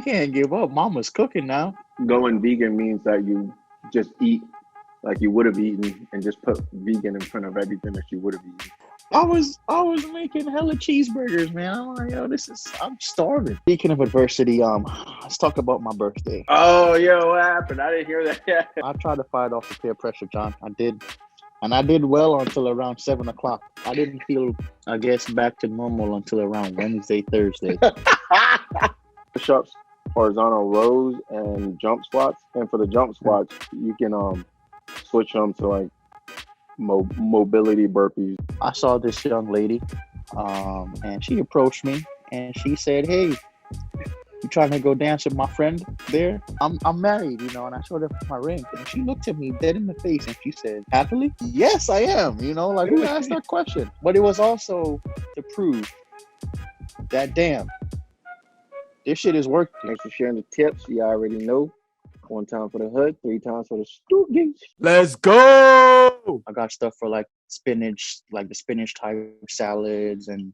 can't give up. Mama's cooking now. Going vegan means that you just eat like you would have eaten and just put vegan in front of everything that you would have eaten. I was making hella cheeseburgers, man. I'm like, yo, I'm starving. Speaking of adversity, let's talk about my birthday. Oh, yo, what happened? I didn't hear that yet. I tried to fight off the peer pressure, John. I did. And I did well until around 7 o'clock. I didn't feel, I guess, back to normal until around Wednesday, Thursday. Push-ups, horizontal rows, and jump squats. And for the jump squats, you can switch them to like mobility burpees. I saw this young lady, and she approached me, and she said, "Hey, you trying to go dance with my friend there? I'm married, you know." And I showed her my ring, and she looked at me dead in the face, and she said, "Happily? Yes, I am." You know, like, who asked that question? But it was also to prove that, damn, this shit is working. Thanks for sharing the tips. You already know. 1 time for the hood, 3 times for the stooges. Let's go. I got stuff for like spinach, like the spinach type salads, and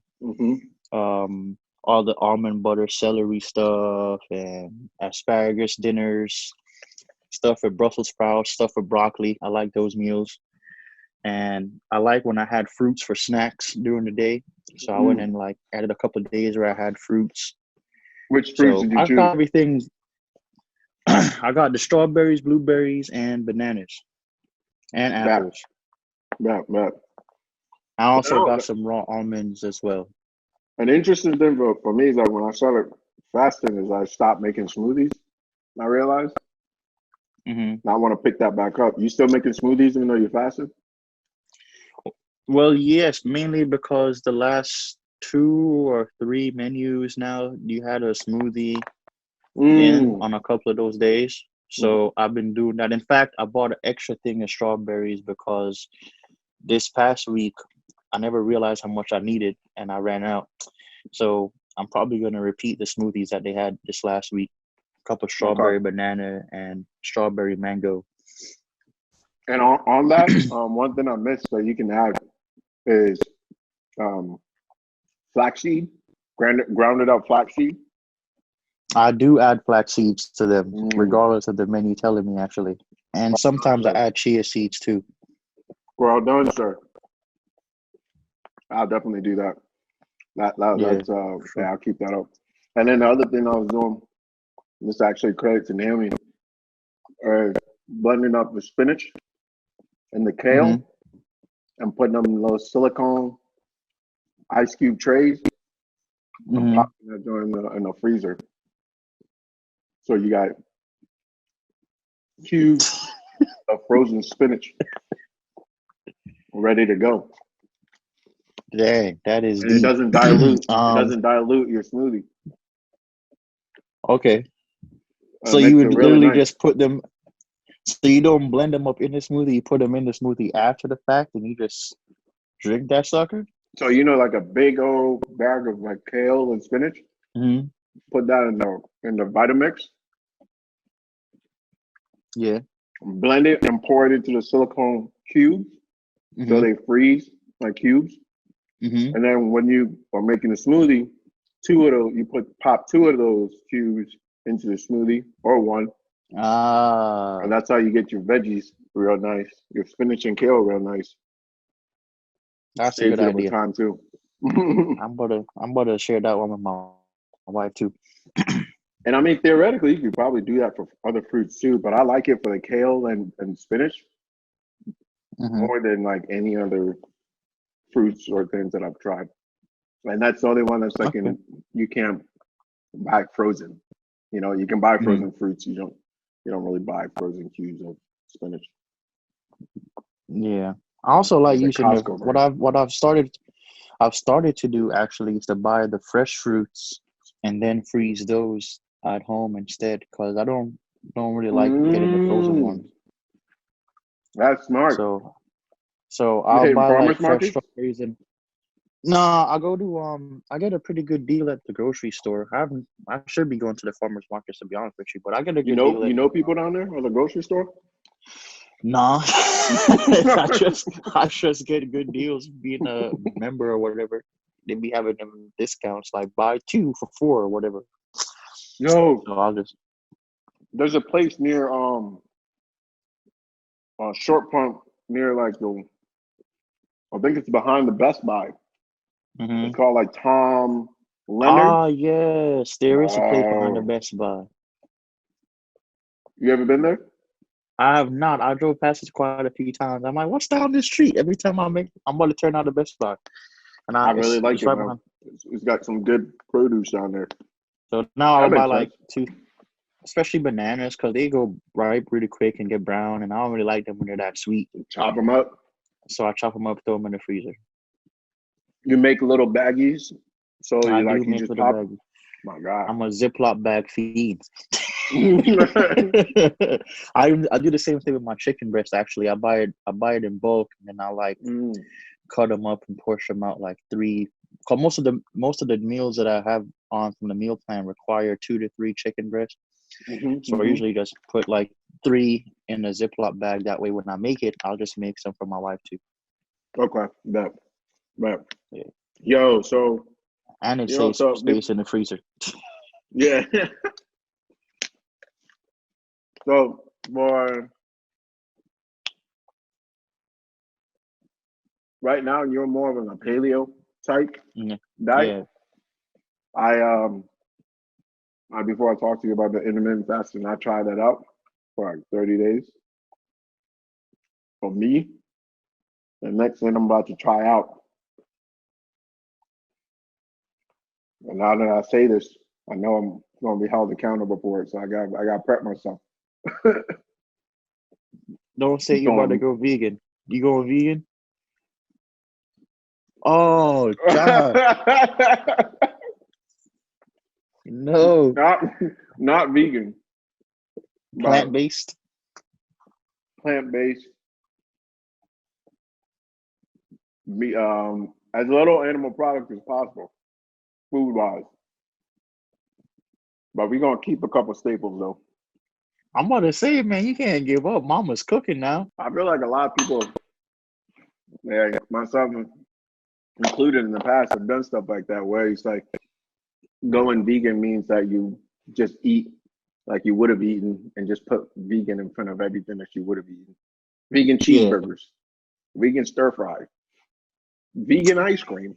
all the almond butter celery stuff, and asparagus dinners, stuff for Brussels sprouts, stuff for broccoli. I like those meals. And I like when I had fruits for snacks during the day. So I went and like added a couple of days where I had fruits. Which fruits did you choose? I got everything. I got the strawberries, blueberries, and bananas, and apples. Yeah. I also got some raw almonds as well. An interesting thing for me is that when I started fasting is I stopped making smoothies. I realized. Mm-hmm. I want to pick that back up. You still making smoothies even though you're fasting? Well, yes, mainly because the last 2 or 3 menus now, you had a smoothie in on a couple of those days. So I've been doing that. In fact, I bought an extra thing of strawberries because this past week, I never realized how much I needed and I ran out. So I'm probably going to repeat the smoothies that they had this last week. A cup of strawberry banana and strawberry mango. And on that, one thing I missed that you can add is flaxseed, grounded up flaxseed. I do add flax seeds to them, regardless of the menu telling me, actually. And sometimes I add chia seeds too. Well done, sir. I'll definitely do that. That's I'll keep that up. And then the other thing I was doing, this actually credit to Naomi, blending up the spinach and the kale and putting them in those silicone ice cube trays and popping that joint in the freezer. So you got cubes of frozen spinach ready to go. Dang, that is deep. It doesn't dilute. It doesn't dilute your smoothie. Okay. So you would literally just put them. So you don't blend them up in the smoothie. You put them in the smoothie after the fact, and you just drink that sucker. So like a big old bag of like kale and spinach. Mm-hmm. Put that in the Vitamix. Yeah. Blend it and pour it into the silicone cubes so they freeze like cubes. Mm-hmm. And then when you are making a smoothie, you pop 2 of those cubes into the smoothie or 1. And that's how you get your veggies real nice. Your spinach and kale real nice. That's a good idea. Time too. I'm gonna share that one with my wife too. And I mean, theoretically, you could probably do that for other fruits too. But I like it for the kale and spinach more than like any other fruits or things that I've tried. And that's the only one that's like you can't buy frozen. You know, you can buy frozen fruits. You don't really buy frozen cubes of spinach. Yeah. I also like using what I've started to do actually is to buy the fresh fruits and then freeze those at home instead, because I don't really like getting the frozen ones. That's smart. So I'll buy like fresh strawberries and I go to I get a pretty good deal at the grocery store. I should be going to the farmers markets, to be honest with you, but I get a good deal. You know people down there at the grocery store? Nah. I just get good deals being a member or whatever. They be having them discounts like buy 2 for 4 or whatever. Yo, So I'll just. there's a place near Short Pump near like I think it's behind the Best Buy. It's called like Tom Leonard. Ah, yes, there is a place behind the Best Buy. You ever been there? I have not. I drove past it quite a few times. I'm like, what's down this street? Every time I'm about to turn out the Best Buy, and I really like it's it, right man. behind. It's got some good produce down there. So now That I'll buy makes like sense. 2, especially bananas, because they go ripe really quick and get brown, and I don't really like them when they're that sweet. Chop them up. So I chop them up, throw them in the freezer. You make little baggies, so I you do make just little pop. baggies. My God. I'm a Ziploc bag feed. I do the same thing with my chicken breast. Actually, I buy it in bulk, and then I like cut them up and portion them out like 3. Cause most of the meals that I have on from the meal plan require 2 to 3 chicken breasts. So I usually just put like 3 in a Ziploc bag. That way, when I make it, I'll just make some for my wife too. Okay, that. Yeah. Yo, so And it saves space in the freezer. Yeah. So for right now, you're more of a paleo type diet. Yeah. Before I talk to you about the intermittent fasting, I tried that out for like 30 days. For me, the next thing I'm about to try out, and now that I say this, I know I'm going to be held accountable for it. So I got to prep myself. Don't say you're about to go vegan. You going vegan? Oh, God. No. Not vegan. Plant-based? Plant-based. As little animal product as possible, food-wise. But we're going to keep a couple staples, though. I'm about to say, man, you can't give up. Mama's cooking now. I feel like a lot of people, myself included in the past, have done stuff like that, where it's like going vegan means that you just eat like you would have eaten and just put vegan in front of everything that you would have eaten. Vegan cheeseburgers, vegan stir fry, vegan ice cream.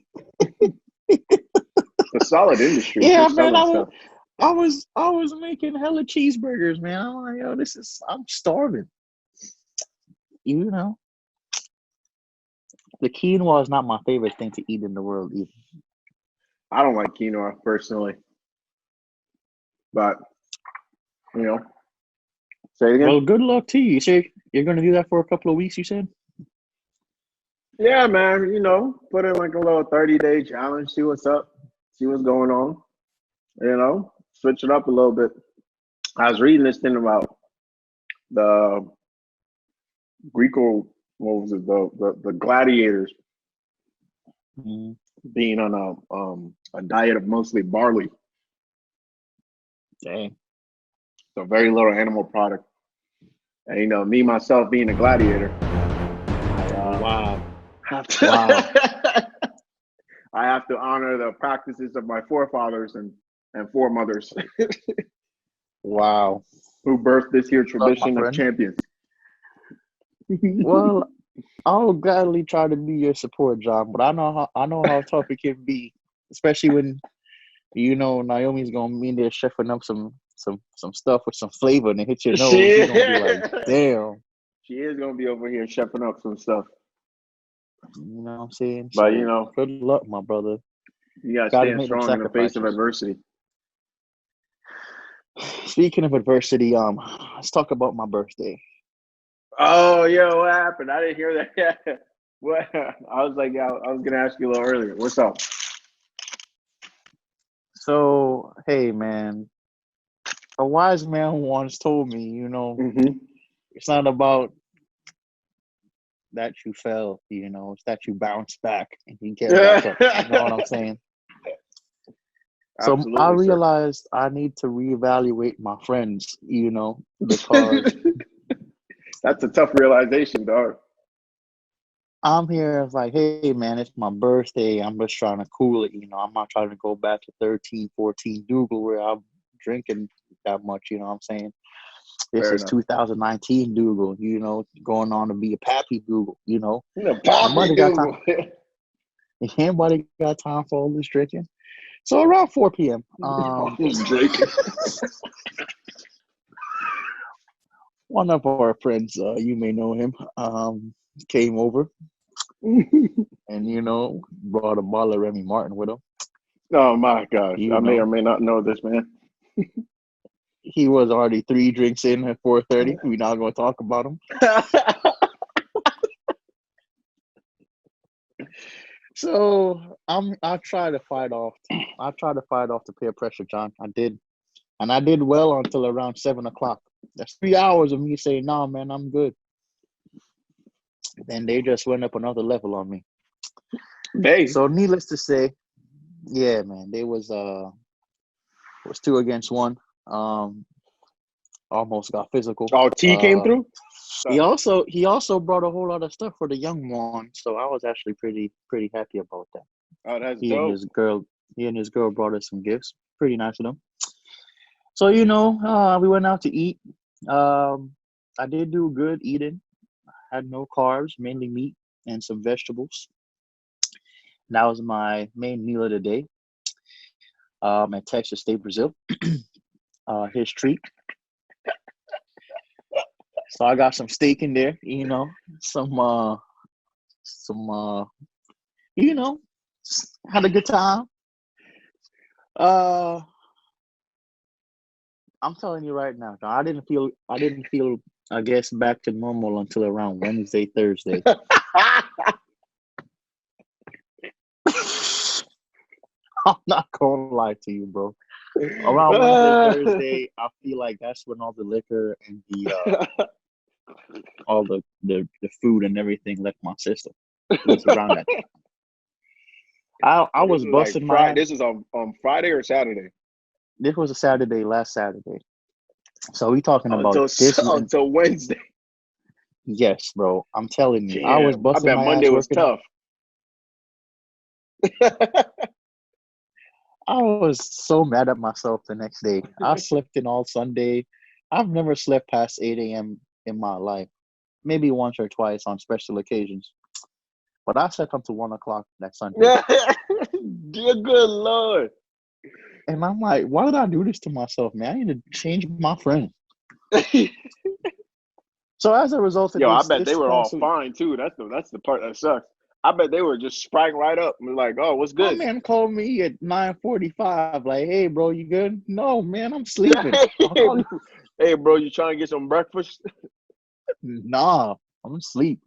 A solid industry. Yeah, man, I was making hella cheeseburgers, man. I'm like, yo, I'm starving. You know, the quinoa is not my favorite thing to eat in the world either. I don't like quinoa personally, but say it again. Well, good luck to you. You say you're gonna do that for a couple of weeks. You said. Yeah, man. Put in like a little 30-day challenge. See what's up. See what's going on. Switch it up a little bit. I was reading this thing about the Greco, what was it, the gladiators being on a diet of mostly barley. Dang. So very little animal product. And me myself being a gladiator. Wow. I have to honor the practices of my forefathers and foremothers. Wow. Who birthed this here tradition of champions. Well, I'll gladly try to be your support, John, but I know how tough it can be, especially when Naomi's gonna be in there chefing up some stuff with some flavor and it hits your nose. You're gonna be like, damn. She is gonna be over here chefing up some stuff. You know what I'm saying? But good luck, my brother. You gotta stand strong in the face of adversity. Speaking of adversity, let's talk about my birthday. Oh, yo, what happened? I didn't hear that. What? I was like, I was gonna ask you a little earlier. What's up? So, hey, man, a wise man once told me, it's not about that you fell, it's that you bounce back and you get back up. You know what I'm saying? Absolutely, so I realized I need to reevaluate my friends, because that's a tough realization, dog. I'm here, it's like, hey, man, it's my birthday. I'm just trying to cool it. I'm not trying to go back to 13, 14 Doogle where I'm drinking that much. You know what I'm saying? This Fair is enough. 2019 Doogle. You know, going on to be a pappy Doogle. You know, The Poppy Doogle. Anybody got time for all this drinking? So around 4 p.m. All this drinking. One of our friends, you may know him, came over and, you know, brought a bottle of Remy Martin with him. Oh my gosh. You I may know. or may not know this man. He was already 3 drinks in at 4:30. We're not going to talk about him. So I try to fight off the peer pressure, John. I did well until around 7 o'clock. That's 3 hours of me saying, "Nah, man, I'm good." Then they just went up another level on me. So needless to say, yeah, man, they was 2 against 1. Almost got physical. Oh, T came through? He also brought a whole lot of stuff for the young one, so I was actually pretty happy about that. Oh, that's He dope. and his girl brought us some gifts. Pretty nice of them. So, you know, we went out to eat. I did do good eating. Had no carbs, mainly meat and some vegetables. That was my main meal of the day. At Texas State, Brazil. His treat. So I got some steak in there, you know, some you know, had a good time. I'm telling you right now, John, I didn't feel, I guess, back to normal until around Wednesday, Thursday. I'm not gonna lie to you, bro. Around Wednesday, Thursday, I feel like that's when all the liquor and all the food and everything left my system. It was around that time. I was busting my ass. This is on Friday or Saturday? This was a Saturday, last Saturday. So we talking about until Wednesday. Yes, bro. I'm telling you. Damn, I was busting I bet my Monday ass was tough. I was so mad at myself the next day. I slept in all Sunday. I've never slept past 8 a.m. in my life. Maybe once or twice on special occasions. But I slept up to 1 o'clock that Sunday. Dear good Lord. And I'm like, why did I do this to myself, man? I need to change my friend. So as a result of I this, bet they were all fine too. That's the part that sucks. I bet they were just sprang right up and like, oh, what's good? My man called me at 9:45, like, hey, bro, you good? No, man, I'm sleeping. Hey, bro, you trying to get some breakfast? Nah, I'm asleep.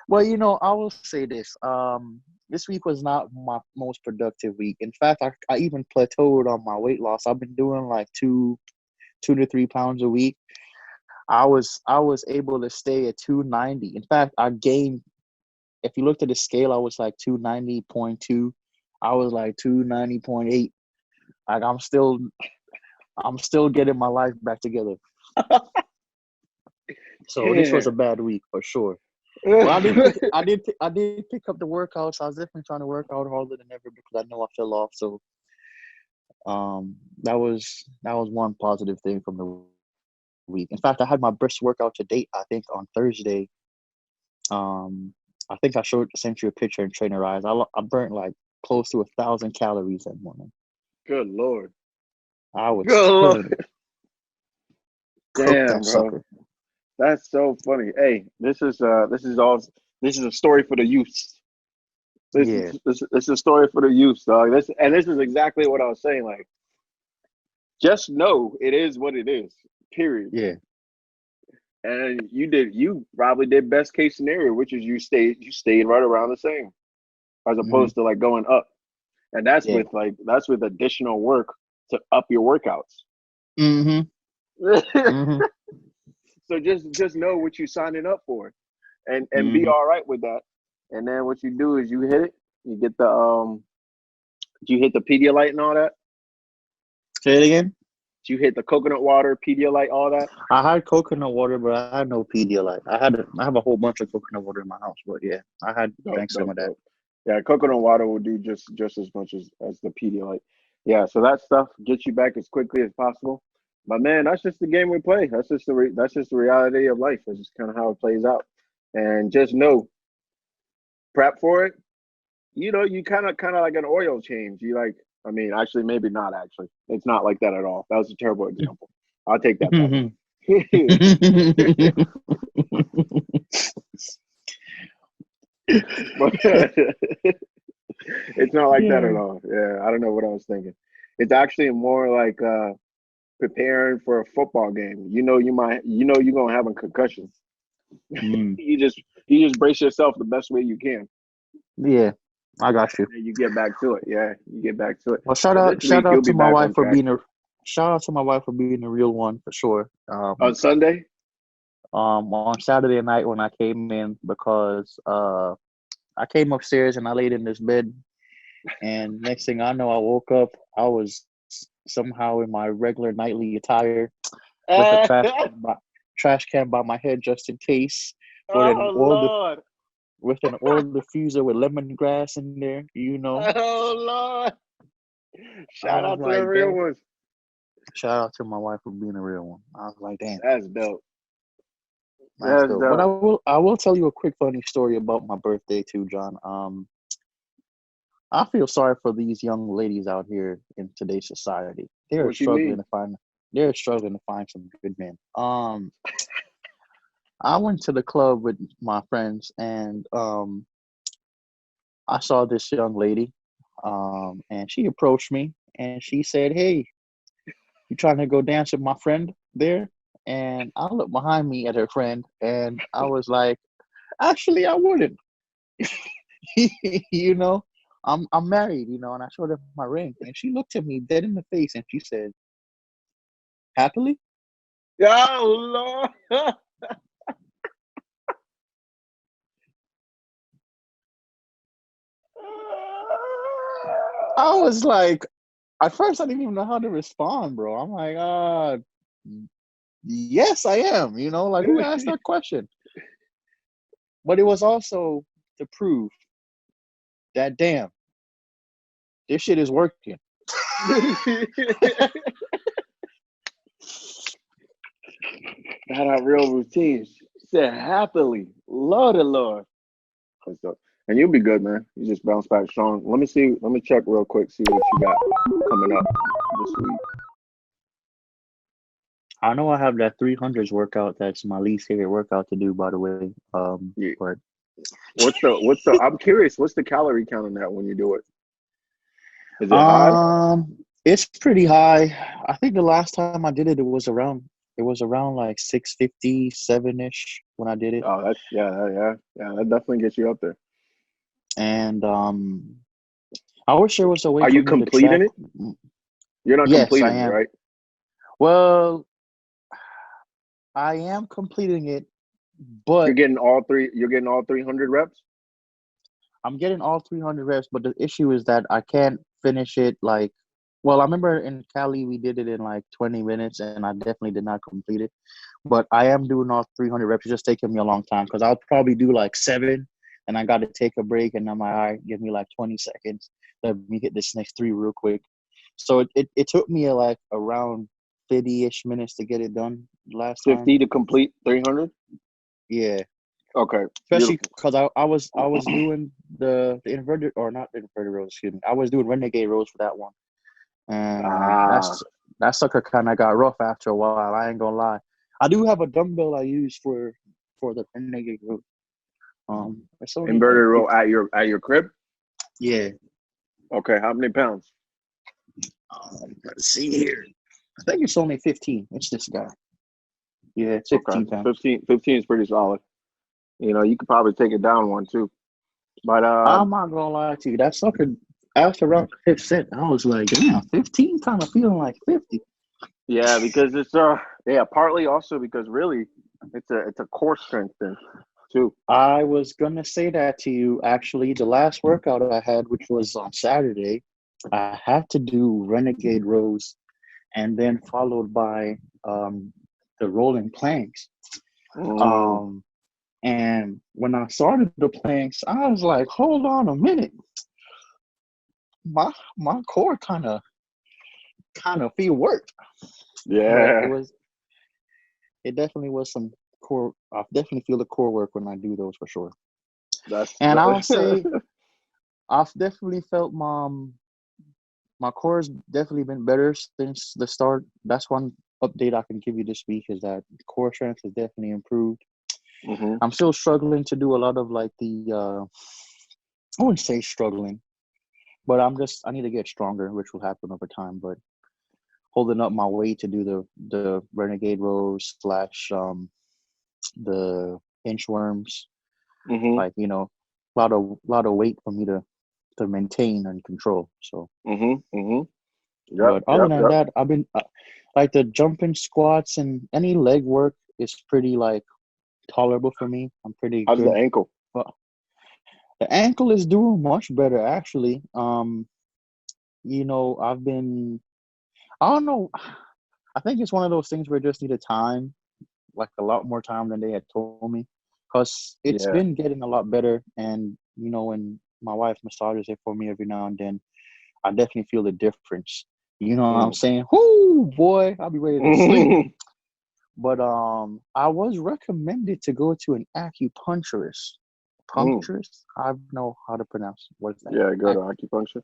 Well, you know, I will say this. This week was not my most productive week. In fact, I even plateaued on my weight loss. I've been doing like 2 to 3 pounds a week. I was able to stay at 290. In fact, I gained. If you looked at the scale, I was like 290.2. I was like 290.8. Like I'm still getting my life back together. So this was a bad week for sure. Well, I did pick up the workouts. I was definitely trying to work out harder than ever because I know I fell off. So that was one positive thing from the week. In fact, I had my best workout to date, I think, on Thursday. I think I sent you a picture in Trainer Eyes. I burnt like close to 1,000 calories that morning. Good Lord. I was killing it. Damn, that bro. Sucker. That's so funny. Hey, this is a story for the youth. This is a story for the youth, dog. This is exactly what I was saying. Like, just know it is what it is. Period. Yeah. And you probably did best case scenario, which is you stayed right around the same, as opposed to like going up. And that's with additional work to up your workouts. So just know what you're signing up for, and be all right with that. And then what you do is you hit it. You get the you hit the Pedialyte and all that. Say it again. You hit the coconut water, Pedialyte, all that. I had coconut water, but I had no Pedialyte. I have a whole bunch of coconut water in my house, but yeah, I had drank some of that. Yeah, coconut water will do just as much as the Pedialyte. Yeah, so that stuff gets you back as quickly as possible. But man, that's just the game we play. That's just the reality of life. That's just kind of how it plays out. And just know, prep for it. You kind of like an oil change. You like, I mean, actually, maybe not. Actually, it's not like that at all. That was a terrible example. I'll take that back. But it's not like that Yeah. at all. Yeah, I don't know what I was thinking. It's actually more like preparing for a football game. You're gonna have a concussion. Mm. You just brace yourself the best way you can. Yeah, I got you. And you get back to it. Yeah, you get back to it. Well, So this shout week you'll out be to my back wife on for track. being a shout out to my wife for being a real one for sure. On Sunday? On Saturday night when I came in because I came upstairs and I laid in this bed, and next thing I know, I woke up. I was somehow in my regular nightly attire with a trash can by my head just in case, with an Oh oil Lord. diffuser with lemongrass in there. You know, Oh Lord. I Shout was out to the like, real damn. ones. Shout out to my wife for being a real one. I was like, damn, That's dope. that's That's dope. But dope. I will tell you a quick funny story about my birthday too, John. I feel sorry for these young ladies out here in today's society. What you mean? They're struggling to find some good men. I went to the club with my friends and I saw this young lady and she approached me and she said, "Hey, you trying to go dance with my friend there?" And I looked behind me at her friend and I was like, "Actually, I wouldn't." You know, I'm married, and I showed her my ring, and she looked at me dead in the face, and she said, "Happily?" Oh Lord. I was like, at first, I didn't even know how to respond, bro. I'm like, yes, I am. Like who asked that question? But it was also to prove that damn, this shit is working. Had our real routines. Said happily. Lord and Lord. And you'll be good, man. You just bounce back strong. Let me check real quick, see what you got coming up this week. I know I have that 300s workout. That's my least favorite workout to do, by the way. Yeah. But I'm curious, what's the calorie count on that when you do it? Is it high? it's pretty high. I think the last time I did it, it was around like 657-ish when I did it. Oh, that's yeah. That definitely gets you up there. And I wish there was a way Are for you me to track. completing it? You're not Yes, I completing it, am. right? Well, I am completing it, You're but getting all three. You're getting all 300 reps. I'm getting all 300 reps. But the issue is that I can't finish it well, I remember in Cali we did it in like 20 minutes, and I definitely did not complete it. But I am doing all 300 reps. It's just taking me a long time because I'll probably do like 7, and I got to take a break, and I'm like, all right, give me like 20 seconds. Let me hit this next 3 real quick. So it took me like around 50-ish minutes to get it done last time. 50 to complete 300. Yeah. Okay, Especially beautiful. because I was doing the inverted, or not the inverted rows, excuse me. I was doing renegade rows for that one. And Ah, that sucker kind of got rough after a while. I ain't gonna lie. I do have a dumbbell I use for the renegade row. It's only like inverted row 50. at your crib. Yeah. Okay, how many pounds? Let's see here. I think it's only 15. It's this guy. Yeah, it's 15 Okay, pounds. 15 is pretty solid. You could probably take it down one too. But I'm not gonna lie to you. That sucker, after around the fifth set, I was like, damn, 15 kind of feeling like 50. yeah, because it's partly also because really it's a core strength thing too. I was gonna say that to you. Actually, the last workout I had, which was on Saturday, I had to do renegade rows, and then followed by the rolling planks. Mm. And when I started the planks, I was like, hold on a minute. My core kind of kind of feel work. But Yeah. it definitely was some core. I definitely feel the core work when I do those for sure. That's And I'll say I've definitely felt my core has definitely been better since the start. That's one update I can give you this week is that core strength has definitely improved. mm-hmm. I'm still struggling to do a lot of like I wouldn't say struggling, but I need to get stronger, which will happen over time. But holding up my weight to do the renegade rows / the inchworms, Mm-hmm. like a lot of weight for me to maintain and control. So, Mm-hmm. Mm-hmm. Yep. but other Yep. than Yep. that, I've been like the jumping squats and any leg work is pretty like tolerable for me. I'm pretty How's the good. ankle? Well, the ankle is doing much better actually. I've been I don't know. I think it's one of those things where it just needed time, like a lot more time than they had told me, because it's Yeah. been getting a lot better. And when my wife massages it for me every now and then, I definitely feel the difference. You know what I'm Mm. saying? Whoo, boy, I'll be ready to sleep. But I was recommended to go to an acupuncturist. Mm. Puncturist? I don't know how to pronounce. What is that? Yeah. Go to acupuncture.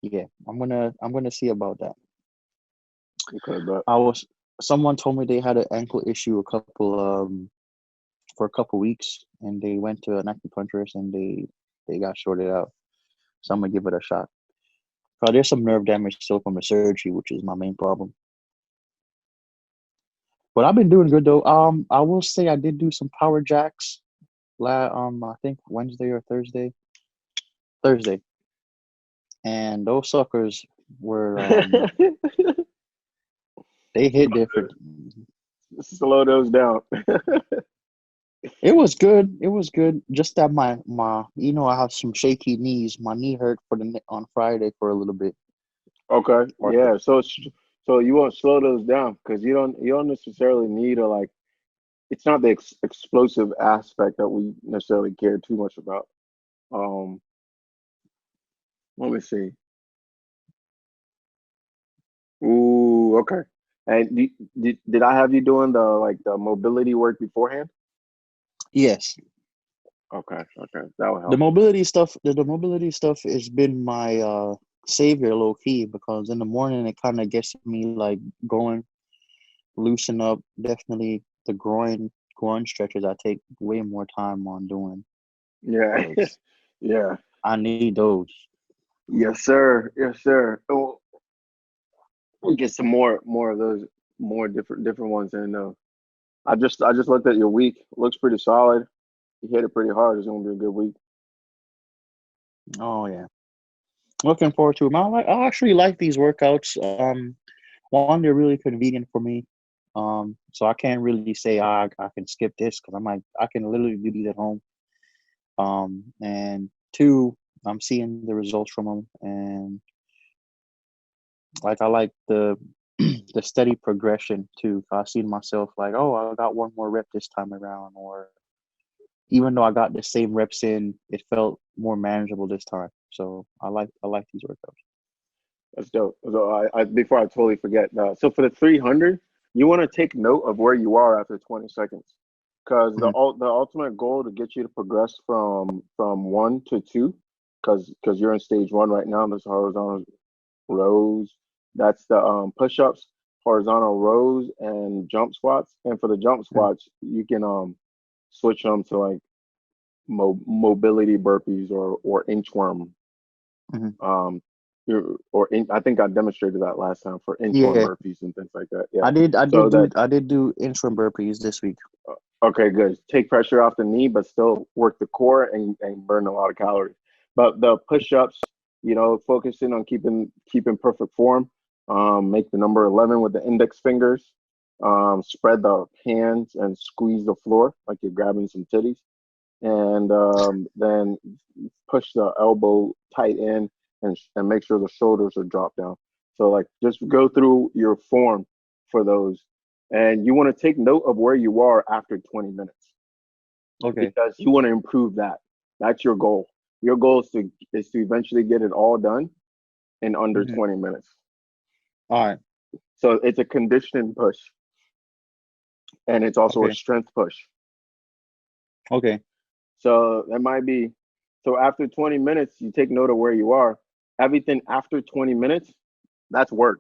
Yeah, I'm gonna see about that. Okay, but I was Someone told me they had an ankle issue for a couple weeks, and they went to an acupuncturist and they got sorted out. So I'm gonna give it a shot. There's some nerve damage still from the surgery, which is my main problem. But I've been doing good though. I will say I did do some power jacks. I think Wednesday or Thursday, and those suckers were they hit different. slow those down. It was good. It was good. Just that I have some shaky knees. My knee hurt on Friday for a little bit. Okay. Or Yeah. So you want to slow those down because you don't necessarily need to like. It's not the explosive aspect that we necessarily care too much about. Um. Let me see. Ooh. Okay. And did I have you doing the mobility work beforehand? yes, Okay. Okay. That will the help. mobility stuff. The mobility stuff has been my savior, low key, because in the morning it kind of gets me like going, loosen up. Definitely the groin stretches. I take way more time on doing Yeah. because Yeah. I need those. Yes, sir. Yes, sir. Oh, we'll get some more of those, more different ones. And I just looked at your week. Looks pretty solid. You hit it pretty hard. It's gonna be a good week. Oh yeah, looking forward to them. I actually like these workouts. One, they're really convenient for me. So I can't really say I can skip this because I can literally do these at home. And two, I'm seeing the results from them, and like I like the the steady progression too. I see myself like, oh, I got one more rep this time around, or even though I got the same reps in, it felt more manageable this time. So I like these workouts. That's dope. So I before I totally forget. So for the 300, you want to take note of where you are after 20 seconds, because Mhm. the ultimate goal to get you to progress from one to two, because you're in stage one right now. There's horizontal rows. That's the push-ups, horizontal rows, and jump squats. And for the jump Mhm. squats, you can switch them to like mobility burpees or inchworm. Mhm. Um, I think I demonstrated that last time for inchworm Yeah, burpees and things like that. Yeah. I did. I So did do. that I did do inchworm burpees this week. okay, good. Take pressure off the knee, but still work the core and burn a lot of calories. But the push-ups, focusing on keeping perfect form. Make the number 11 with the index fingers. Spread the hands and squeeze the floor like you're grabbing some titties, and then push the elbow tight in and make sure the shoulders are dropped down. So like just go through your form for those, and you want to take note of where you are after 20 minutes Okay. because you want to improve that. That's your goal. Your goal is to eventually get it all done in under Mhm. 20 minutes. All right. So it's a conditioning push, and it's also a Okay. strength push. Okay. So that might be, so after 20 minutes, you take note of where you are. Everything after 20 minutes, that's work.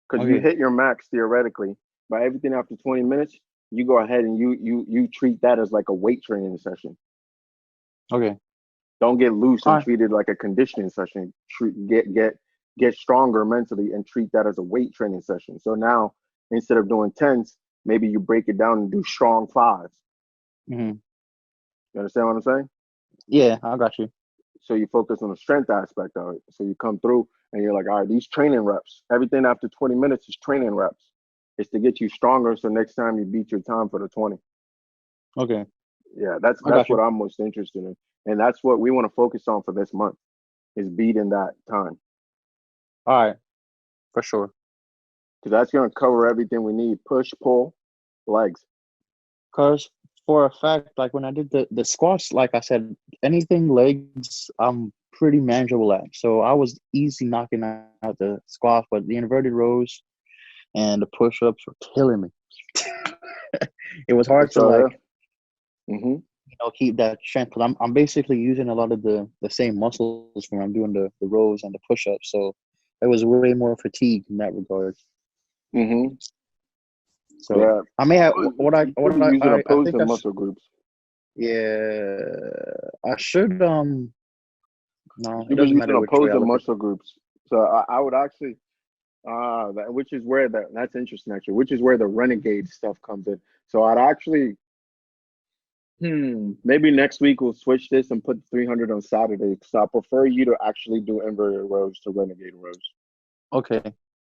Because you Okay. hit your max theoretically. But everything after 20 minutes, you go ahead and you treat that as like a weight training session. Okay. Don't get loose All and right. treat it like a conditioning session. Get stronger mentally and treat that as a weight training session. So now instead of doing tens, maybe you break it down and do strong fives. Mm-hmm. You understand what I'm saying? Yeah, I got you. So you focus on the strength aspect of it. So you come through and you're like, all right, these training reps, everything after 20 minutes is training reps. It's to get you stronger. So next time you beat your time for the 20. Okay. Yeah, that's I got what you. I'm most interested in. And that's what we want to focus on for this month is beating that time. All right. For sure. Because that's going to cover everything we need. Push, pull, legs. Because for a fact, like when I did the squats, like I said, anything legs, I'm pretty manageable at. So I was easy knocking out the squats, but the inverted rows and the push-ups were killing me. It was hard to So, like, yeah. Mm-hmm. keep that strength because I'm basically using a lot of the same muscles when I'm doing the rows and the push-ups. So it was way more fatigue in that regard. Mm-hmm. So Yeah. I may have You could be using I think opposing muscle groups. yeah, I should no, it You've been doesn't using matter which way I opposing look at muscle groups. So I would actually, which is where that's interesting actually, which is where the renegade stuff comes in. So I'd actually, maybe next week we'll switch this and put 300 on Saturday. So I prefer you to actually do inverted rows to renegade rows. Okay.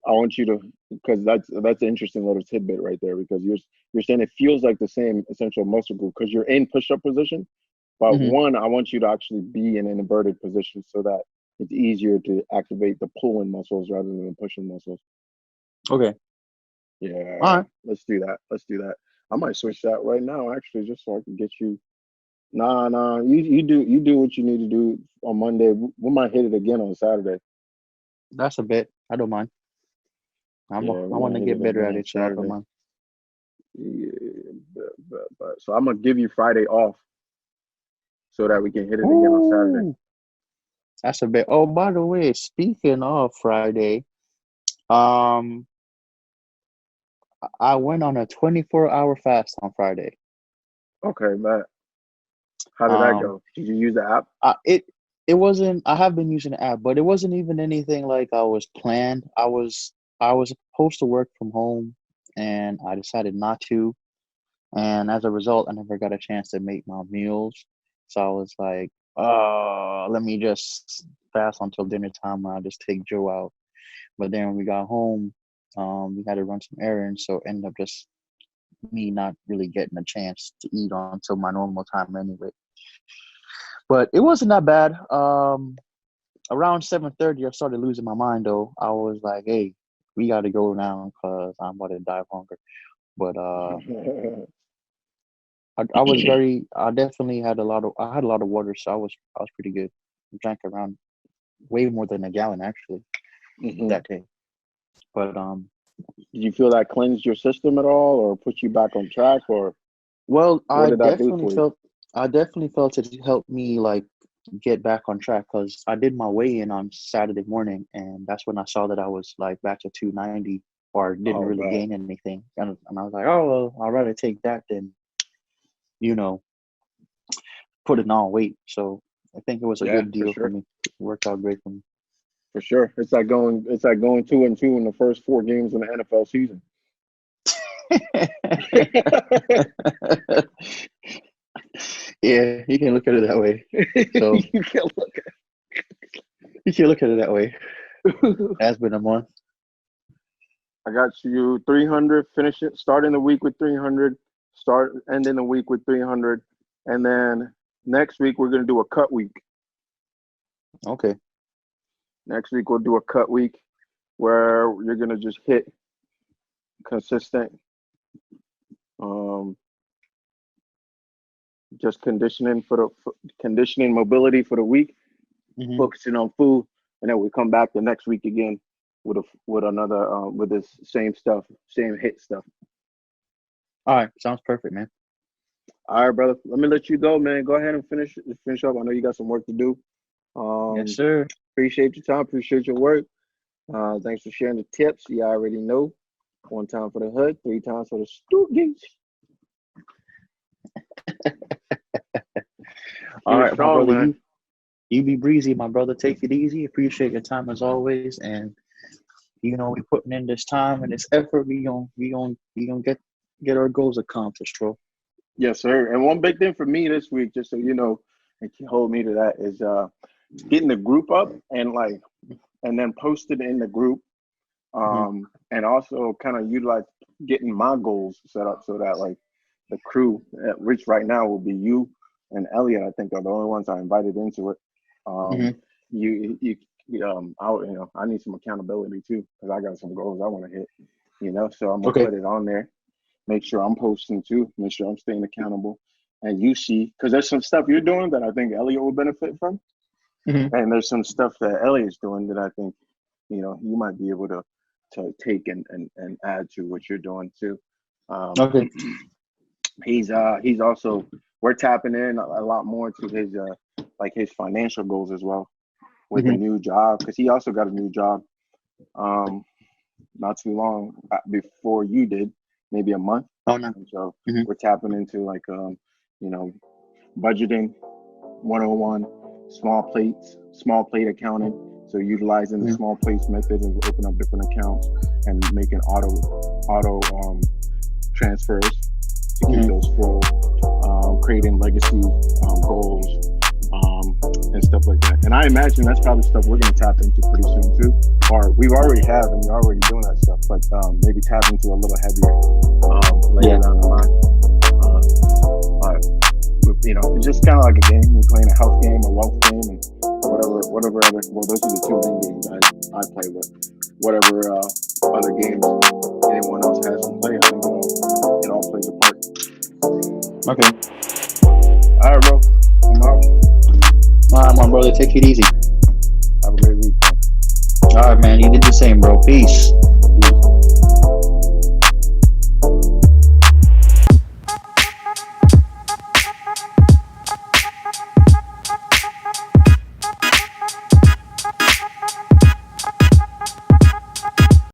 I want you to, because that's an interesting little tidbit right there because you're saying it feels like the same essential muscle group because you're in push-up position. But Hmm. one, I want you to actually be in an inverted position so that it's easier to activate the pulling muscles rather than the pushing muscles. Okay. All Yeah, right. let's do that. Let's do that. I might switch that right now, actually, just so I can get you. Nah. You do what you need to do on Monday. We might hit it again on Saturday. That's a bit. I don't mind. Yeah, I we want might to hit get it better again at on it, so I don't Saturday. mind. Yeah, so I'm gonna give you Friday off so that we can hit it again on Saturday. Ooh, that's a bit. Oh, by the way, speaking of Friday, um, I went on a 24-hour fast on Friday. Okay, Matt. How did that Um, go? Did you use the app? it it wasn't. I have been using the app, but it wasn't even anything like I was planned. I was supposed to work from home, and I decided not to. And as a result, I never got a chance to make my meals. So I was like, oh, let me just fast until dinner time. I'll just take Joe out. But then when we got home, we had to run some errands. So it ended up just me not really getting a chance to eat until my normal time anyway. But it wasn't that bad. Around 7:30, I started losing my mind though. I was like, hey, we got to go now because I'm about to die of hunger. But I was very I definitely had I had a lot of water, so I was pretty good. I drank around way more than a gallon actually Hmm. that day. But Did you feel that cleansed your system at all, or put you back on track, or well, what did that do for you? I definitely felt it helped me like get back on track because I did my weigh-in on Saturday morning, and that's when I saw that I was like back to 290 or didn't Oh, really man. gain anything, and I was like, oh well, I'd rather take that than you know put it on weight. So I think it was a Yeah, good for deal for sure. me. It worked out great for me. For sure. It's like going 2-2 in the first 4 games in the NFL season. Yeah, you can look at it that way. So You can look you can look at it that way. at Has been a month. I got you 300, finish it, starting the week with 300, start ending the week with 300. And then next week, we're going to do a cut week. Okay. Next week, we'll do a cut week where you're going to just hit consistent, um, just conditioning mobility for the week, Hmm. focusing on food. And then we come back the next week again with another with this same stuff, same hit stuff. All right, sounds perfect, man. All right, brother. Let me let you go, man. Go ahead and finish up. I know you got some work to do. Yes, sir. Appreciate your time. Appreciate your work. Thanks for sharing the tips. You already know. 1 time for the hood, 3 times for the stoogies. All right, strong, my brother. You be breezy, my brother. Take it easy. Appreciate your time as always. And we putting in this time and this effort. We gonna get our goals accomplished, bro. Yes, sir. And one big thing for me this week, just so you know, and can hold me to that, is getting the group up and then post it in the group. And also kind of utilize getting my goals set up so that like the crew, which right now will be you and Elliot, I think are the only ones I invited into it. I need some accountability too, because I got some goals I want to hit, so I'm gonna put it on there, make sure I'm posting too, make sure I'm staying accountable, and you see, because there's some stuff you're doing that I think Elliot will benefit from, and there's some stuff that Elliot's doing that I think you might be able to take and add to what you're doing too. He's also, we're tapping in a lot more to his his financial goals as well with a new job, because he also got a new job not too long before you did, maybe a month. And so we're tapping into budgeting 101, small plate accounting. So utilizing the small plates method and open up different accounts and making auto transfers to keep those full, creating legacy goals and stuff like that. And I imagine that's probably stuff we're going to tap into pretty soon too, or we already have, and you're already doing that stuff. But maybe tap into a little heavier later down the line. It's just kind of like a game. We're playing a health game, a wealth game, and whatever other. Well, those are the 2 main games I play with. Whatever other games anyone else has to play, I think it all plays a part. Okay. All right, bro. I'm out. All right, my brother. Take it easy. Have a great week. All right, man. You did the same, bro. Peace.